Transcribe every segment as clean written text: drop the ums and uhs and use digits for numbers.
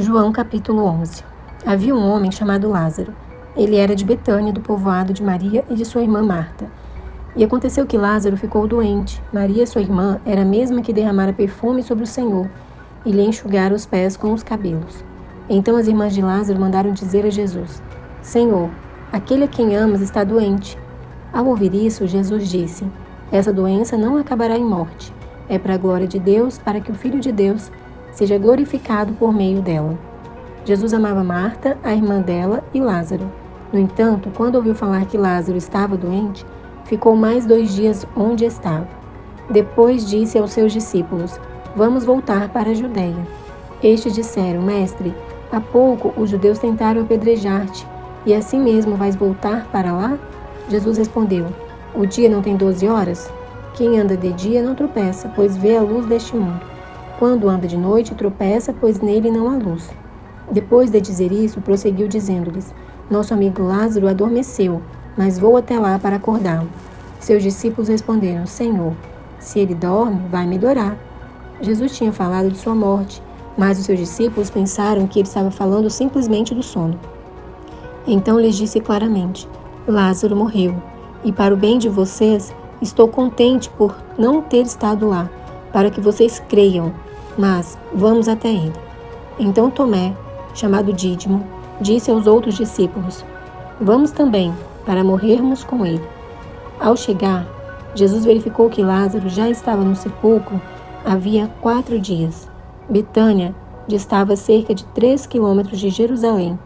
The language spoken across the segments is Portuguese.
João capítulo 11. Havia um homem chamado Lázaro. Ele era de Betânia, do povoado de Maria e de sua irmã Marta. E aconteceu que Lázaro ficou doente. Maria, sua irmã, era a mesma que derramara perfume sobre o Senhor e lhe enxugara os pés com os cabelos. Então as irmãs de Lázaro mandaram dizer a Jesus: Senhor, aquele a quem amas está doente. Ao ouvir isso, Jesus disse: Essa doença não acabará em morte. É para a glória de Deus, para que o Filho de Deus seja glorificado por meio dela. Jesus amava Marta, a irmã dela, e Lázaro. No entanto, quando ouviu falar que Lázaro estava doente, ficou mais 2 dias onde estava. Depois disse aos seus discípulos: Vamos voltar para a Judeia. Estes disseram: Mestre, há pouco os judeus tentaram apedrejar-te, e assim mesmo vais voltar para lá? Jesus respondeu: O dia não tem 12 horas? Quem anda de dia não tropeça, pois vê a luz deste mundo. Quando anda de noite, tropeça, pois nele não há luz. Depois de dizer isso, prosseguiu dizendo-lhes: Nosso amigo Lázaro adormeceu, mas vou até lá para acordá-lo. Seus discípulos responderam: Senhor, se ele dorme, vai melhorar. Jesus tinha falado de sua morte, mas os seus discípulos pensaram que ele estava falando simplesmente do sono. Então lhes disse claramente: Lázaro morreu, e para o bem de vocês, estou contente por não ter estado lá, para que vocês creiam, mas vamos até ele. Então Tomé, chamado Dídimo, disse aos outros discípulos: Vamos também, para morrermos com ele. Ao chegar, Jesus verificou que Lázaro já estava no sepulcro havia 4 dias. Betânia distava cerca de 3 quilômetros de Jerusalém,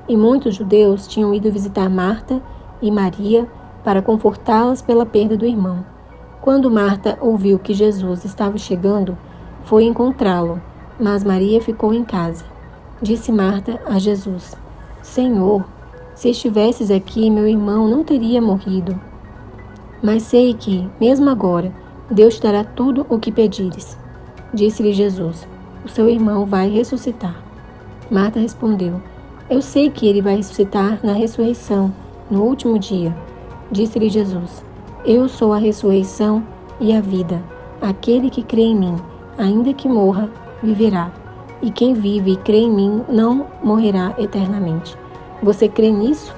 e muitos judeus tinham ido visitar Marta e Maria para confortá-las pela perda do irmão. Quando Marta ouviu que Jesus estava chegando, foi encontrá-lo, mas Maria ficou em casa. Disse Marta a Jesus: Senhor, se estivesses aqui, meu irmão não teria morrido. Mas sei que, mesmo agora, Deus te dará tudo o que pedires. Disse-lhe Jesus: O seu irmão vai ressuscitar. Marta respondeu: Eu sei que ele vai ressuscitar na ressurreição, no último dia. Disse-lhe Jesus: Eu sou a ressurreição e a vida. Aquele que crê em mim, ainda que morra, viverá. E quem vive e crê em mim não morrerá eternamente. Você crê nisso?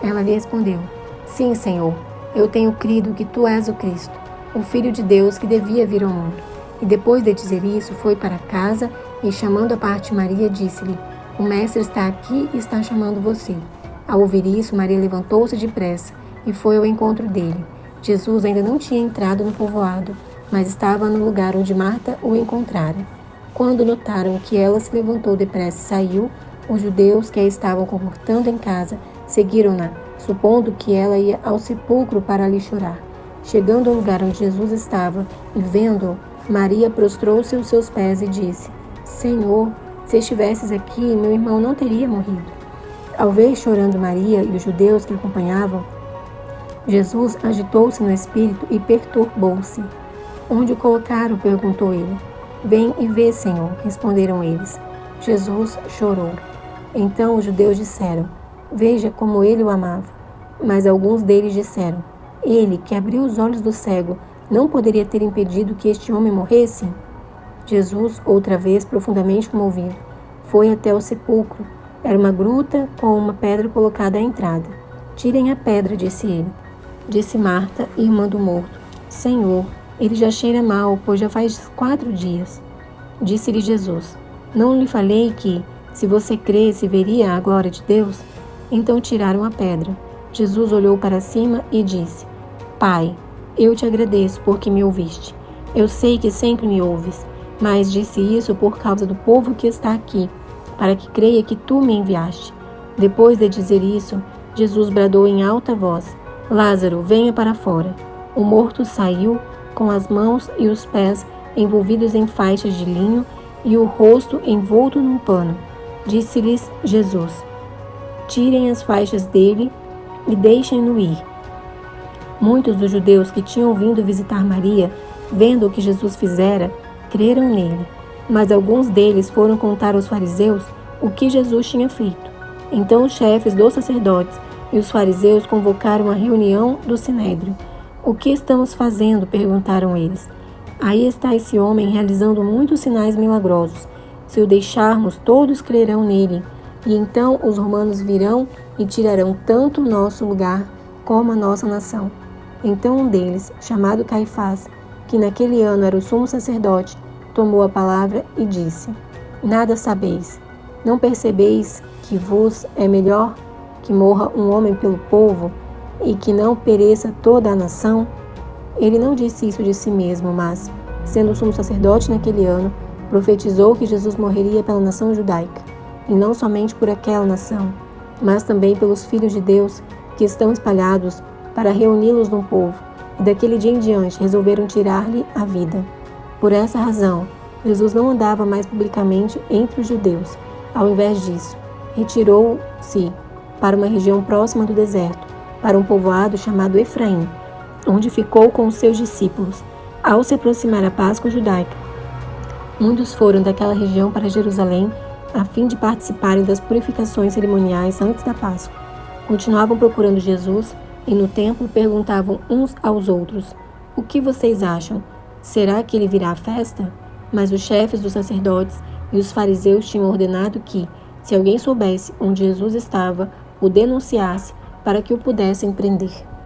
Ela lhe respondeu: Sim, Senhor. Eu tenho crido que tu és o Cristo, o Filho de Deus que devia vir ao mundo. E depois de dizer isso, foi para casa e, chamando à parte Maria, disse-lhe: O Mestre está aqui e está chamando você. Ao ouvir isso, Maria levantou-se depressa e foi ao encontro dele. Jesus ainda não tinha entrado no povoado, mas estava no lugar onde Marta o encontrara. Quando notaram que ela se levantou depressa e saiu, os judeus que a estavam confortando em casa seguiram-na, supondo que ela ia ao sepulcro para ali chorar. Chegando ao lugar onde Jesus estava e vendo-o, Maria prostrou-se aos seus pés e disse: Senhor, se estivesses aqui, meu irmão não teria morrido. Ao ver chorando Maria e os judeus que a acompanhavam, Jesus agitou-se no espírito e perturbou-se. Onde o colocaram? Perguntou ele. Vem e vê, Senhor, responderam eles. Jesus chorou. Então os judeus disseram: Veja como ele o amava. Mas alguns deles disseram: Ele, que abriu os olhos do cego, não poderia ter impedido que este homem morresse? Jesus, outra vez profundamente comovido, foi até o sepulcro. Era uma gruta com uma pedra colocada à entrada. Tirem a pedra, disse ele. Disse Marta, irmã do morto: Senhor, ele já cheira mal, pois já faz 4 dias. Disse-lhe Jesus: Não lhe falei que, se você cresce, veria a glória de Deus? Então tiraram a pedra. Jesus olhou para cima e disse: Pai, eu te agradeço porque me ouviste. Eu sei que sempre me ouves, mas disse isso por causa do povo que está aqui, para que creia que tu me enviaste. Depois de dizer isso, Jesus bradou em alta voz: Lázaro, venha para fora. O morto saiu, com as mãos e os pés envolvidos em faixas de linho e o rosto envolto num pano. Disse-lhes Jesus: Tirem as faixas dele e deixem-no ir. Muitos dos judeus que tinham vindo visitar Maria, vendo o que Jesus fizera, creram nele. Mas alguns deles foram contar aos fariseus o que Jesus tinha feito. Então os chefes dos sacerdotes e os fariseus convocaram a reunião do sinédrio. O que estamos fazendo? Perguntaram eles. Aí está esse homem realizando muitos sinais milagrosos. Se o deixarmos, todos crerão nele. E então os romanos virão e tirarão tanto o nosso lugar como a nossa nação. Então um deles, chamado Caifás, que naquele ano era o sumo sacerdote, tomou a palavra e disse: Nada sabeis. Não percebeis que vos é melhor que morra um homem pelo povo e que não pereça toda a nação? Ele não disse isso de si mesmo, mas, sendo sumo sacerdote naquele ano, profetizou que Jesus morreria pela nação judaica, e não somente por aquela nação, mas também pelos filhos de Deus que estão espalhados para reuni-los num povo, e daquele dia em diante resolveram tirar-lhe a vida. Por essa razão, Jesus não andava mais publicamente entre os judeus. Ao invés disso, retirou-se para uma região próxima do deserto, para um povoado chamado Efraim, onde ficou com os seus discípulos. Ao se aproximar a Páscoa judaica, muitos foram daquela região para Jerusalém, a fim de participarem das purificações cerimoniais antes da Páscoa. Continuavam procurando Jesus e no templo perguntavam uns aos outros: O que vocês acham? Será que ele virá à festa? Mas os chefes dos sacerdotes e os fariseus tinham ordenado que, se alguém soubesse onde Jesus estava, o denunciasse para que o pudessem prender.